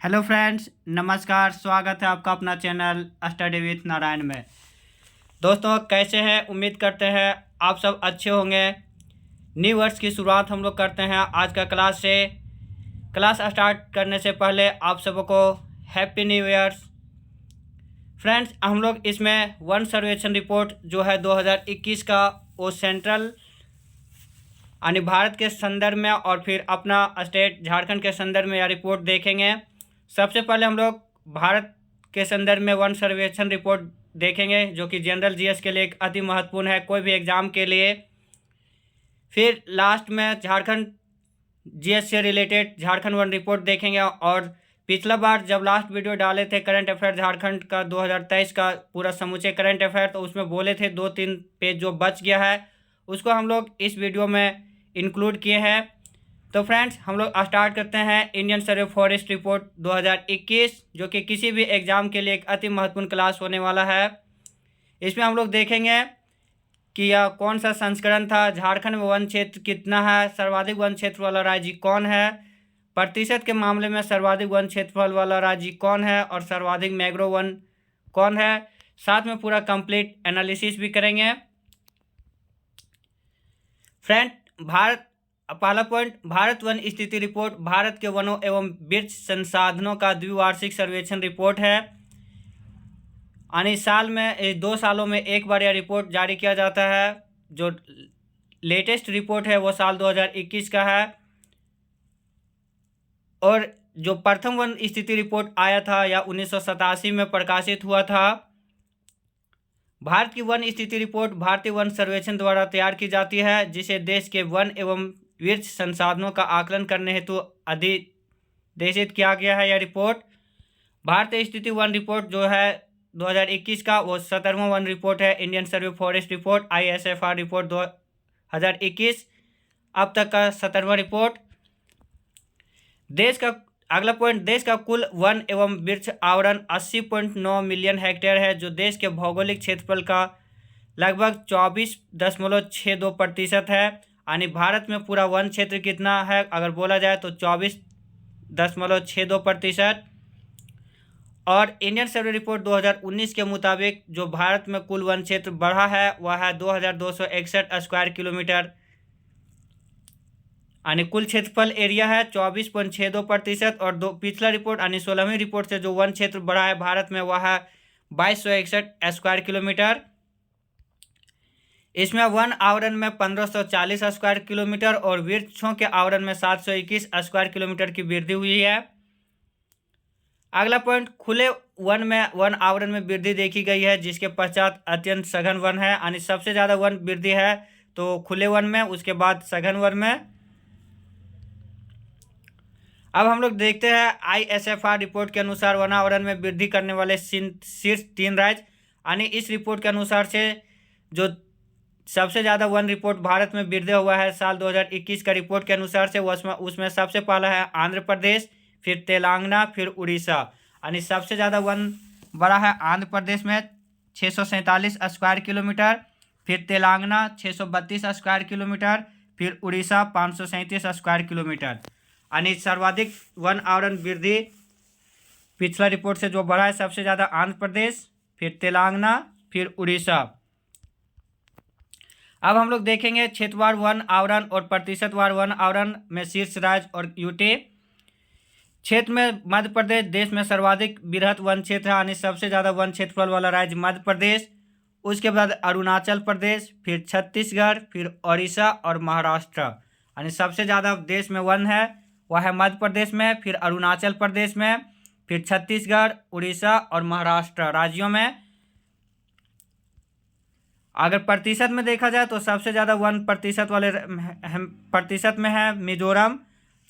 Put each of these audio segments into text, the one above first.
Hello friends, नमस्कार। स्वागत है आपका अपना चैनल स्टडी विथ नारायण में। दोस्तों, कैसे हैं? उम्मीद करते हैं आप सब अच्छे होंगे। न्यू वर्ष की शुरुआत हम लोग करते हैं आज का क्लास से। क्लास स्टार्ट करने से पहले आप सबों को हैप्पी न्यू ईयर्स। फ्रेंड्स, हम लोग इसमें वन सर्वेक्षण रिपोर्ट जो है 2021 का, वो सेंट्रल यानी भारत के संदर्भ में और फिर अपना स्टेट झारखंड के संदर्भ में यह रिपोर्ट देखेंगे। सबसे पहले हम लोग भारत के संदर्भ में वन सर्वेक्षण रिपोर्ट देखेंगे, जो कि जनरल जीएस के लिए एक अति महत्वपूर्ण है, कोई भी एग्जाम के लिए। फिर लास्ट में झारखंड जीएस से रिलेटेड झारखंड वन रिपोर्ट देखेंगे। और पिछला बार जब लास्ट वीडियो डाले थे करंट अफेयर झारखंड का 2023 का पूरा समूचे करंट अफेयर, तो उसमें बोले थे 2-3 पेज जो बच गया है उसको हम लोग इस वीडियो में इंक्लूड किए हैं। तो फ्रेंड्स, हम लोग स्टार्ट करते हैं इंडियन सर्वे फॉरेस्ट रिपोर्ट 2021, जो कि किसी भी एग्ज़ाम के लिए एक अति महत्वपूर्ण क्लास होने वाला है। इसमें हम लोग देखेंगे कि यह कौन सा संस्करण था, झारखंड में वन क्षेत्र कितना है, सर्वाधिक वन क्षेत्र वाला राज्य कौन है, प्रतिशत के मामले में सर्वाधिक वन क्षेत्रफल वाला राज्य कौन है, और सर्वाधिक मैंग्रोव वन कौन है। साथ में पूरा कंप्लीट एनालिसिस भी करेंगे। फ्रेंड, पहला पॉइंट, भारत वन स्थिति रिपोर्ट भारत के वनों एवं वृक्ष संसाधनों का द्विवार्षिक सर्वेक्षण रिपोर्ट है। यानी साल में 2 सालों में एक बार यह रिपोर्ट जारी किया जाता है। जो लेटेस्ट रिपोर्ट है वो साल 2021 का है। और जो प्रथम वन स्थिति रिपोर्ट आया था या 1987 में प्रकाशित हुआ था। भारत की वन स्थिति रिपोर्ट भारतीय वन सर्वेक्षण द्वारा तैयार की जाती है, जिसे देश के वन एवं वृक्ष संसाधनों का आकलन करने हेतु अधिदेशित किया गया है। यह रिपोर्ट भारतीय स्थिति वन रिपोर्ट जो है 2021 का, वो 17वां वन रिपोर्ट है। इंडियन सर्वे फॉरेस्ट रिपोर्ट ISFR रिपोर्ट 2021 अब तक का 17वां रिपोर्ट। देश का अगला पॉइंट, देश का कुल वन एवं वृक्ष आवरण 80.9 मिलियन हेक्टेयर है, जो देश के भौगोलिक क्षेत्रफल का लगभग 24.62% है। यानी भारत में पूरा वन क्षेत्र कितना है अगर बोला जाए तो 24.62%। और इंडियन सर्वे रिपोर्ट 2019 के मुताबिक जो भारत में कुल वन क्षेत्र बढ़ा है वह है 2261 स्क्वायर किलोमीटर। यानी कुल क्षेत्रफल एरिया है 24.62%। और पिछला रिपोर्ट यानी 16वीं रिपोर्ट से जो वन क्षेत्र बढ़ा है भारत में वह है 2261 स्क्वायर किलोमीटर। इसमें वन आवरण में 1540 स्क्वायर किलोमीटर और वृक्षों के आवरण में 721 स्क्वायर किलोमीटर की वृद्धि हुई है। अगला पॉइंट, खुले वन में वन आवरण में वृद्धि देखी गई है, जिसके पश्चात अत्यंत सघन वन है। यानी सबसे ज़्यादा वन वृद्धि है तो खुले वन में, उसके बाद सघन वन में। अब हम लोग देखते हैं ISFR रिपोर्ट के अनुसार वन आवरण में वृद्धि करने वाले शीर्ष 3 राज्य। यानी इस रिपोर्ट के अनुसार से जो सबसे ज़्यादा वन रिपोर्ट भारत में वृद्धि हुआ है साल 2021 का रिपोर्ट के अनुसार से उसमें सबसे पहला है आंध्र प्रदेश, फिर तेलंगाना, फिर उड़ीसा। यानी सबसे ज़्यादा वन बड़ा है आंध्र प्रदेश में 647 स्क्वायर किलोमीटर, फिर तेलंगाना 632 स्क्वायर किलोमीटर, फिर उड़ीसा 537 स्क्वायर किलोमीटर। यानी सर्वाधिक वन आवरण वृद्धि पिछला रिपोर्ट से जो बढ़ा है सबसे ज़्यादा आंध्र प्रदेश, फिर तेलंगाना, फिर उड़ीसा। अब हम लोग देखेंगे क्षेत्रवार वन आवरण और प्रतिशतवार वन आवरण में शीर्ष राज्य और यूटी। क्षेत्र में मध्य प्रदेश देश में सर्वाधिक बृहत वन क्षेत्र है, यानी सबसे ज़्यादा वन क्षेत्रफल वाला राज्य मध्य प्रदेश। उसके बाद अरुणाचल प्रदेश, फिर छत्तीसगढ़, फिर उड़ीसा और महाराष्ट्र। यानी सबसे ज़्यादा देश में वन है वह है मध्य प्रदेश में, फिर अरुणाचल प्रदेश में, फिर छत्तीसगढ़, उड़ीसा और महाराष्ट्र राज्यों में। अगर प्रतिशत में देखा जाए तो सबसे ज़्यादा वन प्रतिशत में है मिजोरम।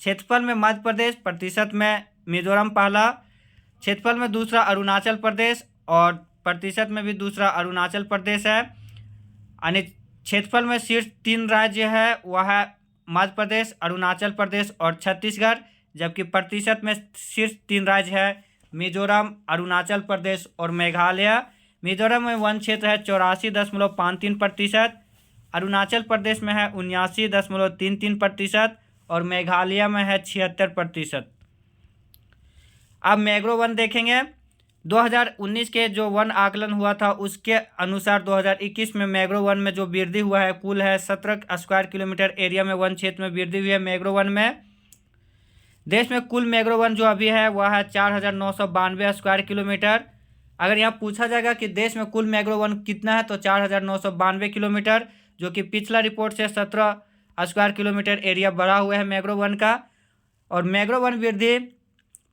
क्षेत्रफल में मध्य प्रदेश, प्रतिशत में मिजोरम पहला, क्षेत्रफल में दूसरा अरुणाचल प्रदेश और प्रतिशत में भी दूसरा अरुणाचल प्रदेश है। यानी क्षेत्रफल में शीर्ष 3 राज्य है वह है मध्य प्रदेश, अरुणाचल प्रदेश और छत्तीसगढ़, जबकि प्रतिशत में शीर्ष 3 राज्य है मिजोरम, अरुणाचल प्रदेश और मेघालय। मिजोरम में वन क्षेत्र है 84.53%, अरुणाचल प्रदेश में है 79.33% और मेघालय में है 76%। अब मैंग्रोव वन देखेंगे। 2019 के जो वन आकलन हुआ था उसके अनुसार 2021 में मैंग्रोव वन में जो वृद्धि हुआ है कुल है 17 स्क्वायर किलोमीटर एरिया में वन क्षेत्र में वृद्धि हुई है मैंग्रोव वन में। देश में कुल मैंग्रोव वन जो अभी है वह है 4,992 स्क्वायर किलोमीटर। अगर यहाँ पूछा जाएगा कि देश में कुल मैंग्रोव वन कितना है तो 4,992 किलोमीटर, जो कि पिछला रिपोर्ट से 17 स्क्वायर किलोमीटर एरिया बढ़ा हुआ है मैंग्रोव वन का। और मैंग्रोव वन वृद्धि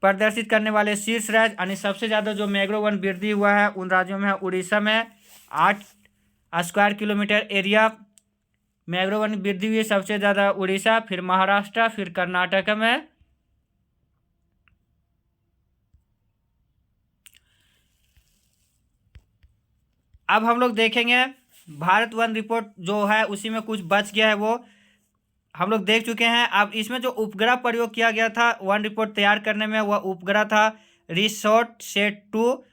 प्रदर्शित करने वाले शीर्ष राज्य यानी सबसे ज़्यादा जो मैंग्रोव वन वृद्धि हुआ है उन राज्यों में है उड़ीसा में 8 square kilometre area mangrove one वृद्धि हुई सबसे ज़्यादा उड़ीसा, फिर महाराष्ट्र, फिर कर्नाटक में। अब हम लोग देखेंगे भारत वन रिपोर्ट जो है उसी में कुछ बच गया है वो हम लोग देख चुके हैं। अब इसमें जो उपग्रह प्रयोग किया गया था वन रिपोर्ट तैयार करने में वह उपग्रह था रिसोर्ट सेट 2,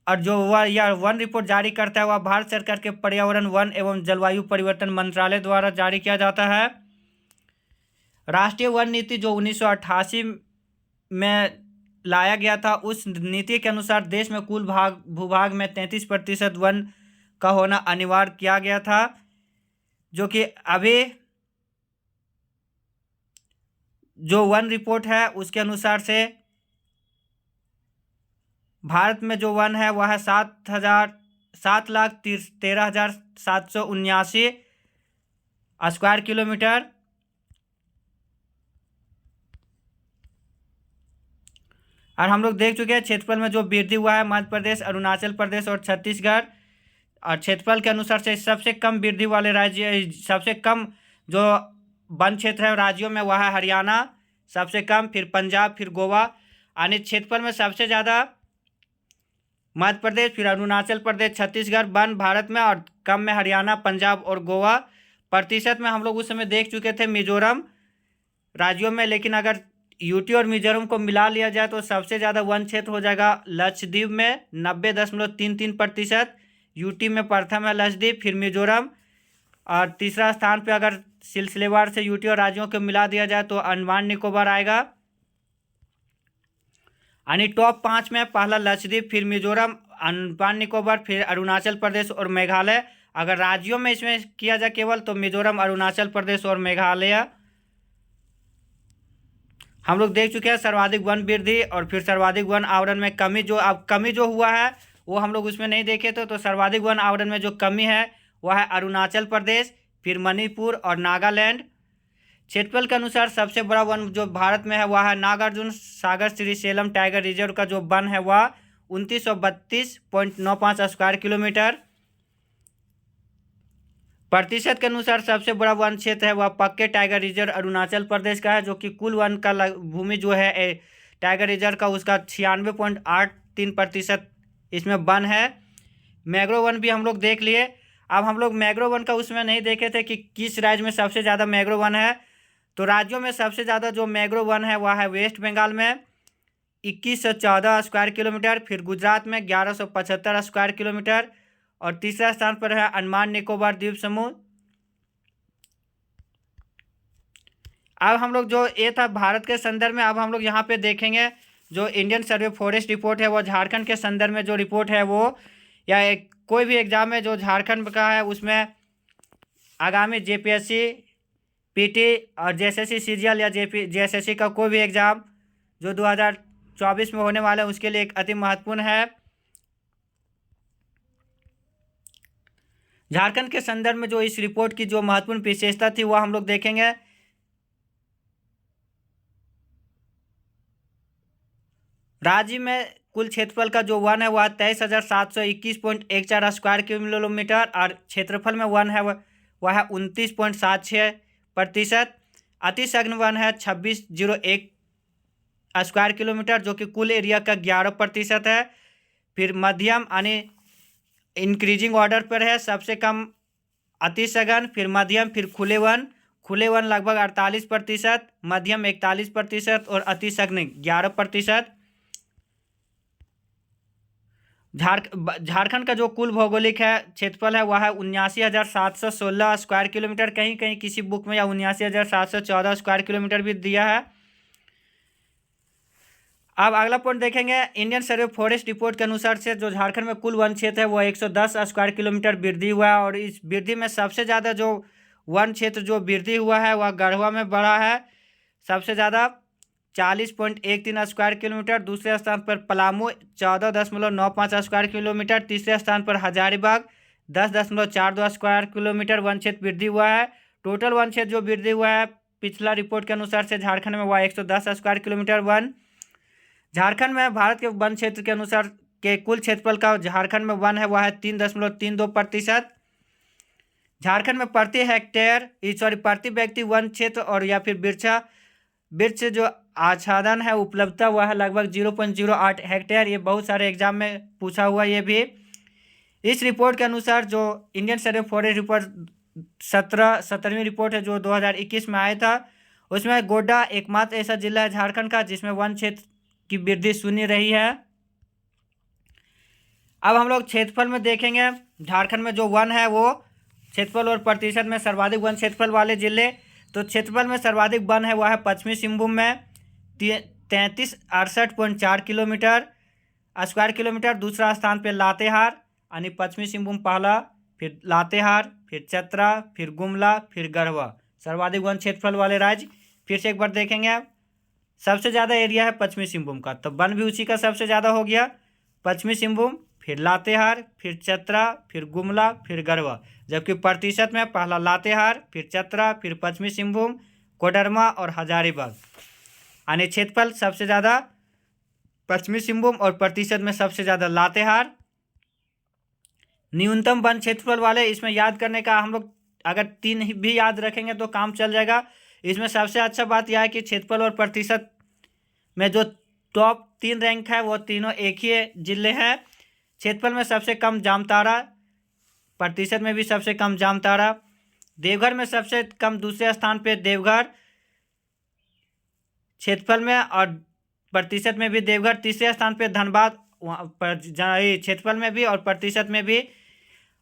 और जो वह यह वन रिपोर्ट जारी करता है वह भारत सरकार के पर्यावरण वन एवं जलवायु परिवर्तन मंत्रालय द्वारा जारी किया जाता है। राष्ट्रीय वन नीति जो 1988 में लाया गया था उस नीति के अनुसार देश में कुल भूभाग में 33% वन का होना अनिवार्य किया गया था, जो कि अभी जो वन रिपोर्ट है उसके अनुसार से भारत में जो वन है वह है 7,13,779 स्क्वायर किलोमीटर। और हम लोग देख चुके हैं क्षेत्रफल में जो वृद्धि हुआ है मध्य प्रदेश, अरुणाचल प्रदेश और छत्तीसगढ़। और क्षेत्रफल के अनुसार से सबसे कम वृद्धि वाले राज्य, सबसे कम जो वन क्षेत्र है राज्यों में वह है हरियाणा सबसे कम, फिर पंजाब, फिर गोवा। यानी क्षेत्रफल में सबसे ज़्यादा मध्य प्रदेश, फिर अरुणाचल प्रदेश, छत्तीसगढ़ वन भारत में, और कम में हरियाणा, पंजाब और गोवा। प्रतिशत में हम लोग उस समय देख चुके थे मिजोरम राज्यों में, लेकिन अगर यूटी और मिजोरम को मिला लिया जाए तो सबसे ज़्यादा वन क्षेत्र हो जाएगा लक्षद्वीप में 90.33%। यूटी में प्रथम है लक्षद्वीप, फिर मिजोरम, और तीसरा स्थान पे अगर सिलसिलेवार से यूटी और राज्यों को मिला दिया जाए तो अंडमान निकोबार आएगा। यानी टॉप 5 में पहला लक्षद्वीप, फिर मिजोरम, अंडमान निकोबार, फिर अरुणाचल प्रदेश और मेघालय। अगर राज्यों में इसमें किया जाए केवल तो मिजोरम, अरुणाचल प्रदेश और मेघालय। हम लोग देख चुके हैं सर्वाधिक वन वृद्धि और फिर सर्वाधिक वन आवरण में कमी। जो अब कमी जो हुआ है वो हम लोग उसमें नहीं देखे थे, तो सर्वाधिक वन आवरण में जो कमी है वह है अरुणाचल प्रदेश, फिर मणिपुर और नागालैंड। क्षेत्रफल के अनुसार सबसे बड़ा वन जो भारत में है वह है नागार्जुन सागर श्रीशैलम टाइगर रिजर्व का जो वन है वह 2932.95 स्क्वायर किलोमीटर। प्रतिशत के अनुसार सबसे बड़ा वन क्षेत्र है वह पक्के टाइगर रिजर्व अरुणाचल प्रदेश का है, जो कि कुल वन का भूमि जो है टाइगर रिजर्व का उसका 96.83% इसमें वन है। मैंग्रोव वन भी हम लोग देख लिए। अब हम लोग मैंग्रोव वन का उसमें नहीं देखे थे कि किस राज्य में सबसे ज़्यादा मैंग्रोव वन है। तो राज्यों में सबसे ज़्यादा जो मैंग्रोव वन है वह है वेस्ट बंगाल में 2114 स्क्वायर किलोमीटर, फिर गुजरात में 1175 स्क्वायर किलोमीटर, और तीसरा स्थान पर है अंडमान निकोबार द्वीप समूह। अब हम लोग जो ये था भारत के संदर्भ में, अब हम लोग यहाँ पे देखेंगे जो इंडियन सर्वे फॉरेस्ट रिपोर्ट है वो झारखंड के संदर्भ में जो रिपोर्ट है वो, या कोई भी एग्जाम में जो झारखंड का है उसमें आगामी जेपीएससी, पीटी और जेएसएससी सीजीएल या जेएसएससी का कोई भी एग्ज़ाम जो 2024 में होने वाला है उसके लिए एक अति महत्वपूर्ण है। झारखंड के संदर्भ में जो इस रिपोर्ट की जो महत्वपूर्ण विशेषता थी वह हम लोग देखेंगे। राज्य में कुल क्षेत्रफल का जो वन है वह 23,721.14 स्क्वायर किलोमीटर, और क्षेत्रफल में वन है वह है 29.76%। अतिसघन वन है 2601 स्क्वायर किलोमीटर, जो कि कुल एरिया का 11% है। फिर मध्यम यानी इंक्रीजिंग ऑर्डर पर है, सबसे कम अतिसघन, फिर मध्यम, फिर खुले वन लगभग 48%, मध्यम 41% और अतिसघन 11%। झारखंड का जो कुल भौगोलिक है क्षेत्रफल है वह है 79,716 स्क्वायर किलोमीटर, कहीं कहीं किसी बुक में या 79,714 स्क्वायर किलोमीटर भी दिया है। अब अगला पॉइंट देखेंगे, इंडियन सर्वे फॉरेस्ट रिपोर्ट के अनुसार से जो झारखंड में कुल वन क्षेत्र है वो 110 स्क्वायर किलोमीटर वृद्धि हुआ है। और इस वृद्धि में सबसे ज़्यादा जो वन क्षेत्र जो वृद्धि हुआ है वह गढ़वा में बढ़ा है सबसे ज़्यादा 40.13 स्क्वायर किलोमीटर। दूसरे स्थान पर पलामू 14.95 स्क्वायर किलोमीटर। तीसरे स्थान पर हजारीबाग 10.42 स्क्वायर किलोमीटर वन क्षेत्र वृद्धि हुआ है। टोटल वन क्षेत्र जो वृद्धि हुआ है पिछला रिपोर्ट के अनुसार से झारखंड में वह 110 स्क्वायर किलोमीटर वन। झारखंड में भारत के वन क्षेत्र के अनुसार के कुल क्षेत्रफल का झारखंड में वन है वह है 3.32%। झारखंड में प्रति हेक्टेयर प्रति व्यक्ति वन क्षेत्र और या फिर वृक्ष जो आच्छादन है उपलब्धता वह है लगभग 0.08 हेक्टेयर। ये बहुत सारे एग्जाम में पूछा हुआ ये भी। इस रिपोर्ट के अनुसार जो इंडियन सर्वे फॉरेस्ट रिपोर्ट 17वीं रिपोर्ट है जो 2021 में आया था, उसमें गोड्डा एकमात्र ऐसा जिला है झारखंड का जिसमें वन क्षेत्र की वृद्धि शून्य रही है। अब हम लोग क्षेत्रफल में देखेंगे, झारखंड में जो वन है वो क्षेत्रफल और प्रतिशत में सर्वाधिक वन क्षेत्रफल वाले जिले। तो क्षेत्रफल में सर्वाधिक वन है वह है पश्चिमी सिंहभूम में 3368.4 किलोमीटर स्क्वायर किलोमीटर। दूसरा स्थान पे लातेहार यानी पश्चिमी सिंहभूम पहला, फिर लातेहार, फिर चतरा, फिर गुमला, फिर गढ़वा सर्वाधिक वन क्षेत्रफल वाले राज्य। फिर से एक बार देखेंगे, सबसे ज़्यादा एरिया है पश्चिमी सिंहभूम का, तो वन भी उसी का सबसे ज़्यादा हो गया पश्चिमी सिंहभूम, फिर लातेहार, फिर चतरा, फिर गुमला, फिर गढ़वा। जबकि प्रतिशत में पहला लातेहार, फिर चतरा, फिर पश्चिमी सिंहभूम, कोडरमा और हजारीबाग। यानी क्षेत्रफल सबसे ज़्यादा पश्चिमी सिंहभूम और प्रतिशत में सबसे ज़्यादा लातेहार। न्यूनतम वन क्षेत्रफल वाले इसमें याद करने का हम लोग अगर 3 भी याद रखेंगे तो काम चल जाएगा। इसमें सबसे अच्छा बात यह है कि क्षेत्रफल और प्रतिशत में जो टॉप 3 रैंक है वो तीनों एक ही जिले हैं। क्षेत्रफल में सबसे कम जामताड़ा, प्रतिशत में भी सबसे कम जामताड़ा। देवघर में सबसे कम दूसरे स्थान पे देवघर क्षेत्रफल में और प्रतिशत में भी देवघर। तीसरे स्थान पे धनबाद क्षेत्रफल में भी और प्रतिशत में भी।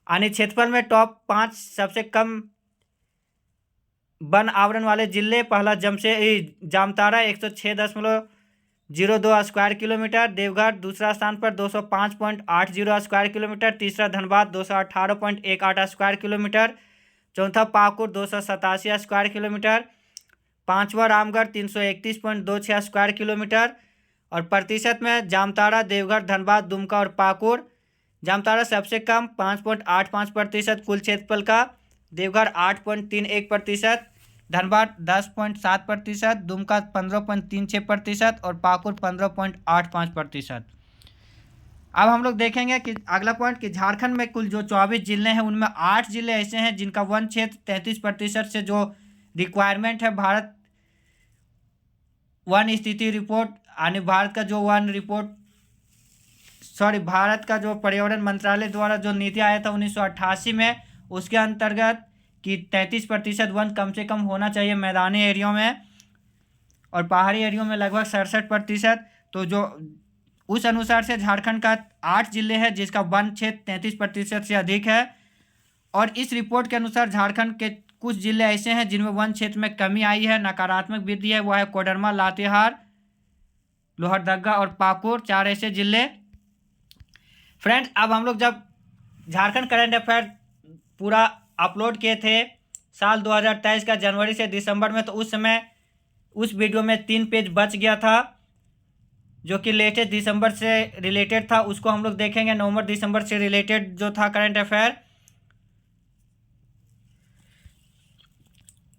यानी क्षेत्रफल में टॉप 5 सबसे कम वन आवरण वाले जिले, पहला जामताड़ा 106.02 स्क्वायर किलोमीटर। देवघर दूसरा स्थान पर 205.80 स्क्वायर किलोमीटर। तीसरा धनबाद 218.18 स्क्वायर किलोमीटर। चौथा पाकुड़ 287 स्क्वायर किलोमीटर। पांचवा रामगढ़ 331.26 स्क्वायर किलोमीटर। और प्रतिशत में जामताड़ा, देवघर, धनबाद, दुमका और पाकुड़। जामताड़ा सबसे कम 5.85% कुल क्षेत्रफल का। देवघर 8.31%, धनबाद 10.7%, दुमका 15.36% और पाकुड़ 15.85%। अब हम लोग देखेंगे कि अगला पॉइंट कि झारखंड में कुल जो 24 जिले हैं उनमें 8 जिले ऐसे हैं जिनका वन क्षेत्र 33% से जो रिक्वायरमेंट है भारत वन स्थिति रिपोर्ट यानी भारत का जो वन रिपोर्ट भारत का जो पर्यावरण मंत्रालय द्वारा जो नीति आया था 1988 में, उसके अंतर्गत कि 33% वन कम से कम होना चाहिए मैदानी एरियो में और पहाड़ी एरियो में लगभग 67%। तो जो उस अनुसार से झारखंड का 8 जिले हैं जिसका वन क्षेत्र 33% से अधिक है। और इस रिपोर्ट के अनुसार झारखंड के कुछ जिले ऐसे हैं जिनमें वन क्षेत्र में कमी आई है, नकारात्मक वृद्धि है, वह है कोडरमा, लातेहार, लोहरदगा और पाकुड़, 4 ऐसे जिले। फ्रेंड्स, अब हम लोग जब झारखंड करंट अफेयर पूरा अपलोड किए थे साल 2023 का जनवरी से दिसंबर में, तो उस समय उस वीडियो में 3 पेज बच गया था जो कि लेटेस्ट दिसंबर से रिलेटेड था। उसको हम लोग देखेंगे, नवंबर दिसंबर से रिलेटेड जो था करंट अफेयर।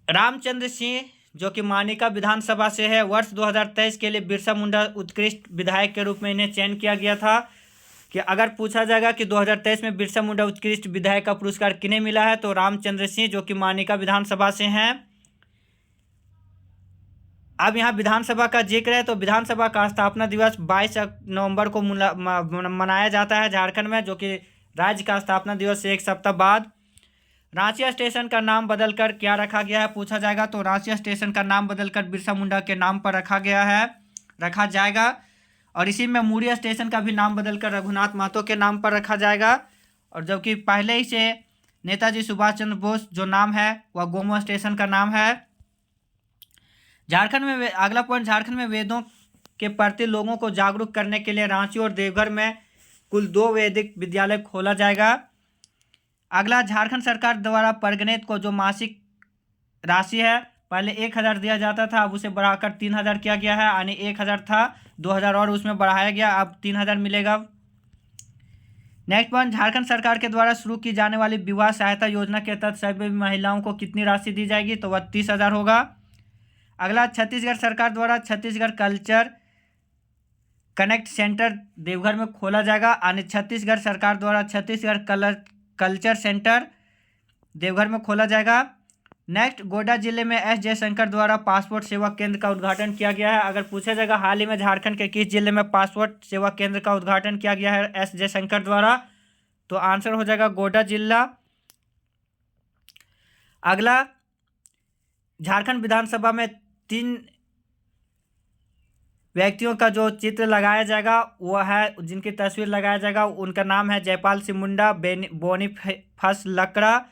रामचंद्र सिंह जो कि मानिका विधानसभा से है, वर्ष 2023 के लिए बिरसा मुंडा उत्कृष्ट विधायक के रूप में इन्हें चयन किया गया था। कि अगर पूछा जाएगा कि 2023 में बिरसा मुंडा उत्कृष्ट विधायक का पुरस्कार किन्हें मिला है, तो रामचंद्र सिंह जो कि मानिका विधानसभा से हैं। अब यहाँ विधानसभा का जिक्र है तो विधानसभा का स्थापना दिवस 22 नवंबर को मनाया जाता है झारखंड में, जो कि राज्य का स्थापना दिवस से 1 सप्ताह बाद। रांची स्टेशन का नाम बदलकर क्या रखा गया है पूछा जाएगा, तो रांची स्टेशन का नाम बदलकर बिरसा मुंडा के नाम पर रखा जाएगा। और इसी में मुड़ी स्टेशन का भी नाम बदलकर रघुनाथ महतो के नाम पर रखा जाएगा। और जबकि पहले ही से नेताजी सुभाष चंद्र बोस जो नाम है वह गोमो स्टेशन का नाम है। झारखंड में अगला पॉइंट, झारखंड में वेदों के प्रति लोगों को जागरूक करने के लिए रांची और देवघर में कुल 2 वैदिक विद्यालय खोला जाएगा। अगला, झारखंड सरकार द्वारा परगनेत को जो मासिक राशि है, पहले 1,000 दिया जाता था, अब उसे बढ़ाकर 3,000 किया गया है। यानी 1,000 था, 2,000 और उसमें बढ़ाया गया, अब 3,000 मिलेगा। नेक्स्ट पॉइंट, झारखंड सरकार के द्वारा शुरू की जाने वाली विवाह सहायता योजना के तहत सभी महिलाओं को कितनी राशि दी जाएगी, तो वह 30,000 होगा। अगला, छत्तीसगढ़ सरकार द्वारा Chhattisgarh culture connect centre Deoghar में खोला जाएगा। यानी छत्तीसगढ़ सरकार द्वारा छत्तीसगढ़ कल्चर सेंटर देवघर में खोला जाएगा। नेक्स्ट, गोड्डा जिले में एस जयशंकर द्वारा पासपोर्ट सेवा केंद्र का उद्घाटन किया गया है। अगर पूछा जाएगा हाल ही में झारखंड के किस जिले में पासपोर्ट सेवा केंद्र का उद्घाटन किया गया है एस जयशंकर द्वारा, तो आंसर हो जाएगा गोड्डा जिला। अगला, झारखंड विधानसभा में 3 व्यक्तियों का जो चित्र लगाया जाएगा वह है, जिनकी तस्वीर लगाया जाएगा, उनका नाम है जयपाल सिंह मुंडा, बोनीफास लकड़ा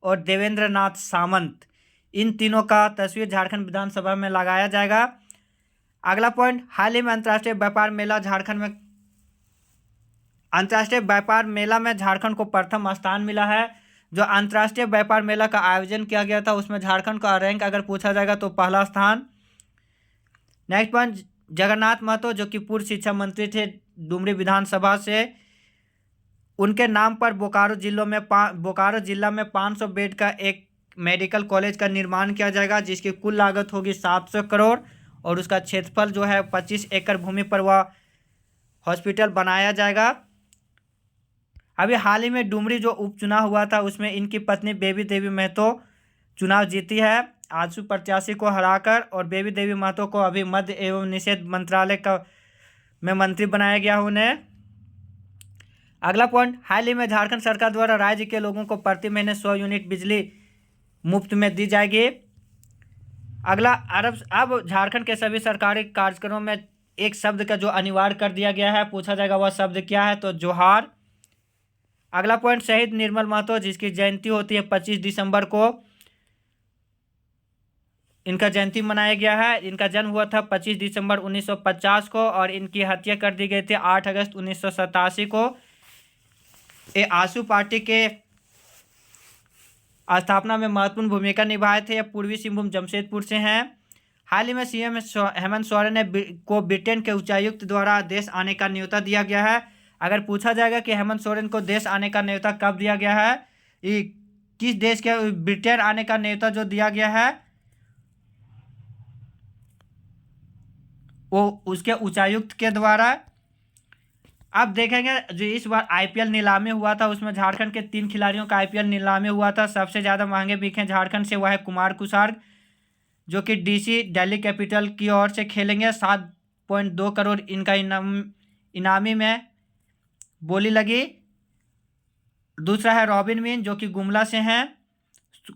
और देवेंद्र नाथ सामंत। इन तीनों का तस्वीर झारखंड विधानसभा में लगाया जाएगा। अगला पॉइंट, हाल ही में अंतर्राष्ट्रीय व्यापार मेला में झारखंड को प्रथम स्थान मिला है। जो अंतर्राष्ट्रीय व्यापार मेला का आयोजन किया गया था उसमें झारखंड का रैंक अगर पूछा जाएगा तो पहला स्थान। नेक्स्ट पॉइंट, जगन्नाथ महतो जो कि पूर्व शिक्षा मंत्री थे डुमरी विधानसभा से, उनके नाम पर बोकारो जिला में 500 बेड का एक मेडिकल कॉलेज का निर्माण किया जाएगा, जिसकी कुल लागत होगी 700 करोड़ और उसका क्षेत्रफल जो है 25 एकड़ भूमि पर वह हॉस्पिटल बनाया जाएगा। अभी हाल ही में डुमरी जो उपचुनाव हुआ था उसमें इनकी पत्नी बेबी देवी महतो चुनाव जीती है आजसू प्रत्याशी को हराकर, और बेबी देवी महतो को अभी मद्य एवं निषेध मंत्रालय में मंत्री बनाया गया उन्हें। अगला पॉइंट, हाल ही में झारखंड सरकार द्वारा राज्य के लोगों को प्रति महीने 100 यूनिट बिजली मुफ्त में दी जाएगी। अगला, अब झारखंड के सभी सरकारी कार्यक्रमों में एक शब्द का जो अनिवार्य कर दिया गया है, पूछा जाएगा वह शब्द क्या है, तो जोहार। अगला पॉइंट, शहीद निर्मल महतो जिसकी जयंती होती है 25 दिसंबर को, इनका जयंती मनाया गया है। इनका जन्म हुआ था 25 दिसंबर 1950 को और इनकी हत्या कर दी गई थी 8 अगस्त 1987 को। ये आजसू पार्टी के स्थापना में महत्वपूर्ण भूमिका निभाए थे। ये पूर्वी सिंहभूम जमशेदपुर से हैं। हाल ही में सीएम हेमंत सोरेन को ब्रिटेन के उच्चायुक्त द्वारा देश आने का न्योता दिया गया है। अगर पूछा जाएगा कि हेमंत सोरेन को देश आने का न्योता कब दिया गया है, किस देश के ब्रिटेन आने का न्योता जो दिया गया है वो उसके उच्चायुक्त के द्वारा। अब देखेंगे जो इस बार आईपीएल नीलामी हुआ था उसमें झारखंड के 3 खिलाड़ियों का आईपीएल नीलामी हुआ था। सबसे ज़्यादा महंगे बिके झारखंड से, वह है कुमार कुसार जो कि डीसी दिल्ली कैपिटल की ओर से खेलेंगे। 7.2 करोड़ इनका इनामी में बोली लगी। दूसरा है रॉबिन मिंज जो कि गुमला से हैं।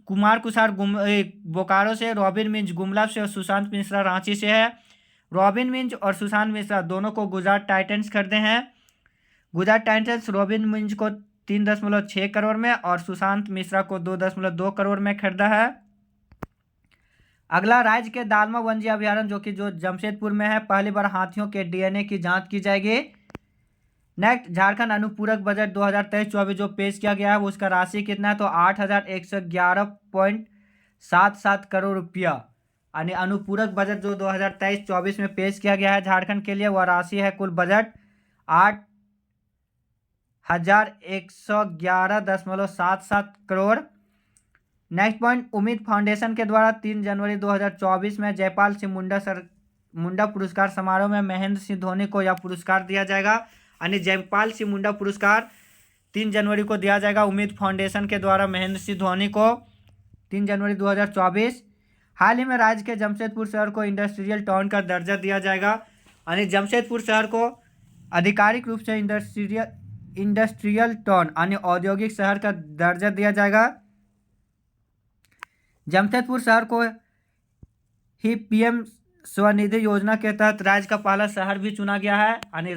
कुमार कुसार बोकारो से, रॉबिन मिंज गुमला से और सुशांत मिश्रा रांची से है। रॉबिन मिंज और सुशांत मिश्रा दोनों को गुजरात टाइटंस खरीदे हैं। गुजरात टाइटंस रॉबिन मिंज को 3.6 करोड़ में और सुशांत मिश्रा को 2.2 करोड़ में खरीदा है। अगला, राज्य के दालमा वन्य अभयारण्य जो जमशेदपुर में है, पहली बार हाथियों के डीएनए की जांच की जाएगी। नेक्स्ट, झारखंड अनुपूरक बजट 2023-24 जो पेश किया गया है उसका राशि कितना है, तो 8,111.77 करोड़ रुपया। यानी अनुपूरक बजट जो 2023-24 में पेश किया गया है झारखंड के लिए, वह राशि है कुल बजट 8,111.77 करोड़। नेक्स्ट पॉइंट, उम्मीद फाउंडेशन के द्वारा 3 जनवरी 2024 में जयपाल सिंह मुंडा पुरस्कार समारोह में महेंद्र सिंह धोनी को यह पुरस्कार दिया जाएगा। यानी जयपाल सिंह मुंडा पुरस्कार 3 जनवरी को दिया जाएगा उम्मीद फाउंडेशन के द्वारा महेंद्र सिंह धोनी को, 3 जनवरी 2024। हाल ही में राज्य के जमशेदपुर शहर को इंडस्ट्रियल टाउन का दर्जा दिया जाएगा। यानी जमशेदपुर शहर को आधिकारिक रूप से इंडस्ट्रियल टाउन यानी औद्योगिक शहर का दर्जा दिया जाएगा। जमशेदपुर शहर को ही पीएम स्वनिधि योजना के तहत राज्य का पहला शहर भी चुना गया है। यानी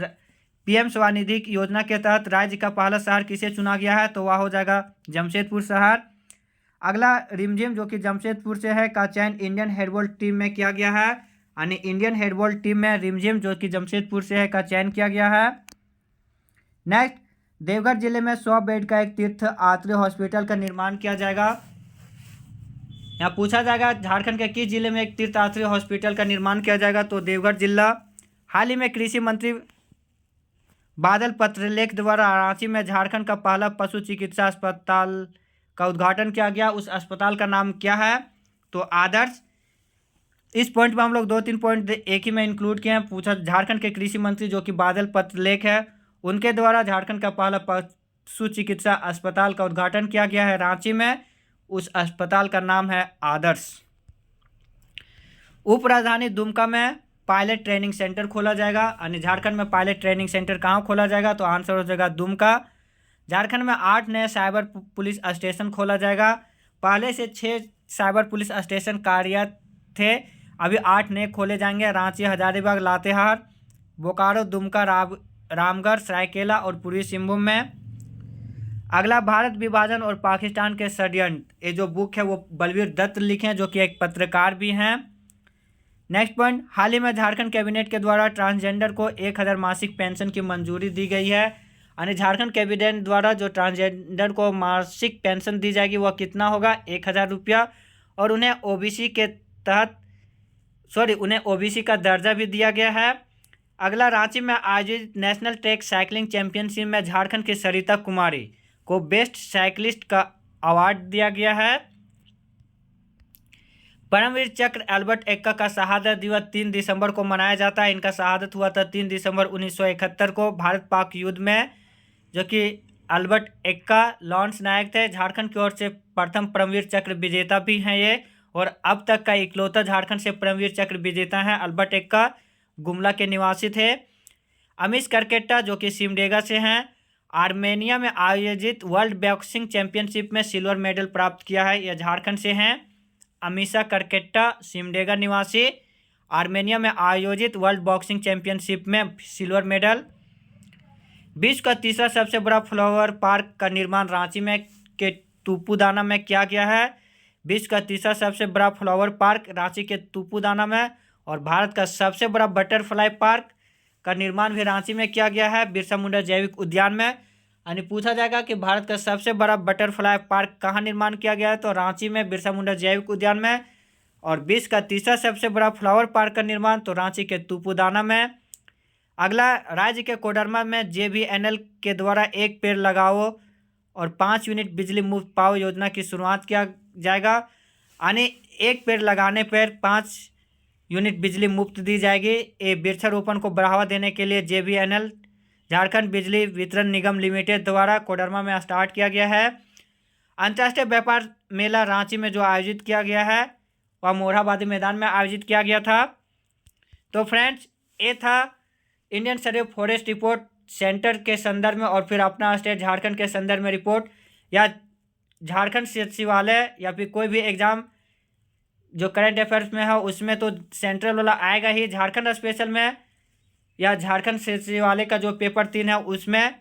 पीएम स्वनिधि योजना के तहत राज्य का पहला शहर किसे चुना गया है, तो वह हो जाएगा जमशेदपुर शहर। अगला, रिमझिम जो कि जमशेदपुर से है का चयन इंडियन हेडबॉल टीम में किया गया है। यानी इंडियन हेडबॉल टीम में रिमझिम जो कि जमशेदपुर से है का चयन किया गया है। नेक्स्ट, देवघर जिले में 100 बेड का एक तीर्थ यात्री हॉस्पिटल का निर्माण किया जाएगा। यहाँ पूछा जाएगा झारखंड के किस जिले में एक तीर्थ यात्री हॉस्पिटल का निर्माण किया जाएगा, तो देवघर जिला। हाल ही में कृषि मंत्री बादल पत्रलेख द्वारा रांची में झारखंड का पहला पशु चिकित्सा अस्पताल का उद्घाटन किया गया। उस अस्पताल का नाम क्या है, तो आदर्श। इस पॉइंट में हम लोग 2-3 पॉइंट एक ही में इंक्लूड किए हैं। पूछा झारखंड के कृषि मंत्री जो कि बादल पत्रलेख है, उनके द्वारा झारखंड का पहला पशु चिकित्सा अस्पताल का उद्घाटन किया गया है रांची में। उस अस्पताल का नाम है आदर्श। उप राजधानी दुमका में पायलट ट्रेनिंग सेंटर खोला जाएगा। यानी झारखंड में पायलट ट्रेनिंग सेंटर कहाँ खोला जाएगा, तो आंसर हो जाएगा दुमका। झारखंड में 8 नए साइबर पुलिस स्टेशन खोला जाएगा। पहले से 6 साइबर पुलिस स्टेशन कार्यरत थे, अभी 8 नए खोले जाएंगे। रांची, हजारीबाग, लातेहार, बोकारो, दुमका, रामगढ़, सरायकेला और पूर्वी सिंहभूम में। अगला, भारत विभाजन और पाकिस्तान के षड्यंत्र, ये जो बुक है वो बलवीर दत्त लिखे हैं जो कि एक पत्रकार भी हैं। नेक्स्ट पॉइंट, हाल ही में झारखंड कैबिनेट के द्वारा ट्रांसजेंडर को 1000 मासिक पेंशन की मंजूरी दी गई है। यानी झारखंड कैबिनेट द्वारा जो ट्रांसजेंडर को मासिक पेंशन दी जाएगी वह कितना होगा, 1000 रुपया। और उन्हें ओबीसी का दर्जा भी दिया गया है। अगला, रांची में आयोजित नेशनल ट्रैक साइकिलिंग चैंपियनशिप में झारखंड की सरिता कुमारी को बेस्ट साइकिलिस्ट का अवार्ड दिया गया है। परमवीर चक्र अल्बर्ट एक्का का शहादत दिवस 3 दिसंबर को मनाया जाता है। इनका शहादत हुआ था 3 दिसंबर 1971 को भारत पाक युद्ध में, जो कि अल्बर्ट एक्का लॉन्स नायक थे। झारखंड की ओर से प्रथम परमवीर चक्र विजेता भी हैं ये, और अब तक का इकलौता झारखंड से परमवीर चक्र विजेता हैं अल्बर्ट एक्का। गुमला के निवासी थे। अमीश करकेट्टा जो कि सिमडेगा से हैं, आर्मेनिया में आयोजित वर्ल्ड बॉक्सिंग चैंपियनशिप में सिल्वर मेडल प्राप्त किया है, यह झारखंड से हैं। अमीशा करकेट्टा, सिमडेगा निवासी, आर्मेनिया में आयोजित वर्ल्ड बॉक्सिंग चैंपियनशिप में सिल्वर मेडल। विश्व का तीसरा सबसे बड़ा फ्लावर पार्क का निर्माण रांची में के तुपुदाना में किया गया है। विश्व का तीसरा सबसे बड़ा फ्लावर पार्क रांची के तुपुदाना में। और भारत का सबसे बड़ा बटरफ्लाई पार्क का निर्माण भी रांची में किया गया है, बिरसा मुंडा जैविक उद्यान में। यानी पूछा जाएगा कि भारत का सबसे बड़ा बटरफ्लाई पार्क कहाँ निर्माण किया गया है, तो रांची में, बिरसा मुंडा जैविक उद्यान में। और विश्व का तीसरा सबसे बड़ा फ्लावर पार्क का निर्माण तो रांची के तुपुदाना में। अगला, राज्य के कोडरमा में JVNL के द्वारा एक पेड़ लगाओ और 5 यूनिट बिजली मुफ्त पाओ योजना की शुरुआत किया जाएगा। यानी एक पेड़ लगाने पर 5 यूनिट बिजली मुफ्त दी जाएगी। ये वृक्षारोपण को बढ़ावा देने के लिए JVNL झारखंड बिजली वितरण निगम लिमिटेड द्वारा कोडरमा में स्टार्ट किया गया है। अंतर्राष्ट्रीय व्यापार मेला रांची में जो आयोजित किया गया है वह मोरहाबादी मैदान में आयोजित किया गया था। तो फ्रेंड्स, ये था इंडियन सर्वे फॉरेस्ट रिपोर्ट सेंटर के संदर्भ में, और फिर अपना स्टेट झारखंड के संदर्भ में रिपोर्ट, या झारखंड सचिवालय या फिर कोई भी एग्जाम जो करंट अफेयर्स में है उसमें तो सेंट्रल वाला आएगा ही। झारखंड स्पेशल में या झारखंड सचिवालय का जो पेपर 3 है उसमें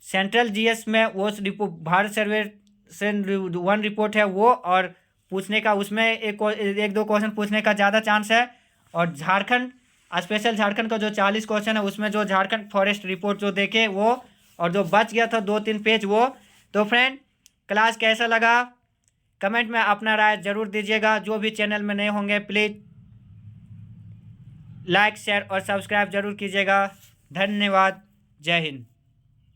सेंट्रल GS में वो भारत सर्वे से 1 रिपोर्ट है वो, और पूछने का उसमें एक दो क्वेश्चन पूछने का ज़्यादा चांस है। और झारखंड स्पेशल झारखंड का जो 40 क्वेश्चन है उसमें जो झारखंड फॉरेस्ट रिपोर्ट जो देखे वो, और जो बच गया था 2-3 पेज वो। तो फ्रेंड, क्लास कैसा लगा कमेंट में अपना राय जरूर दीजिएगा। जो भी चैनल में नए होंगे प्लीज़ लाइक, शेयर और सब्सक्राइब जरूर कीजिएगा। धन्यवाद। जय हिंद।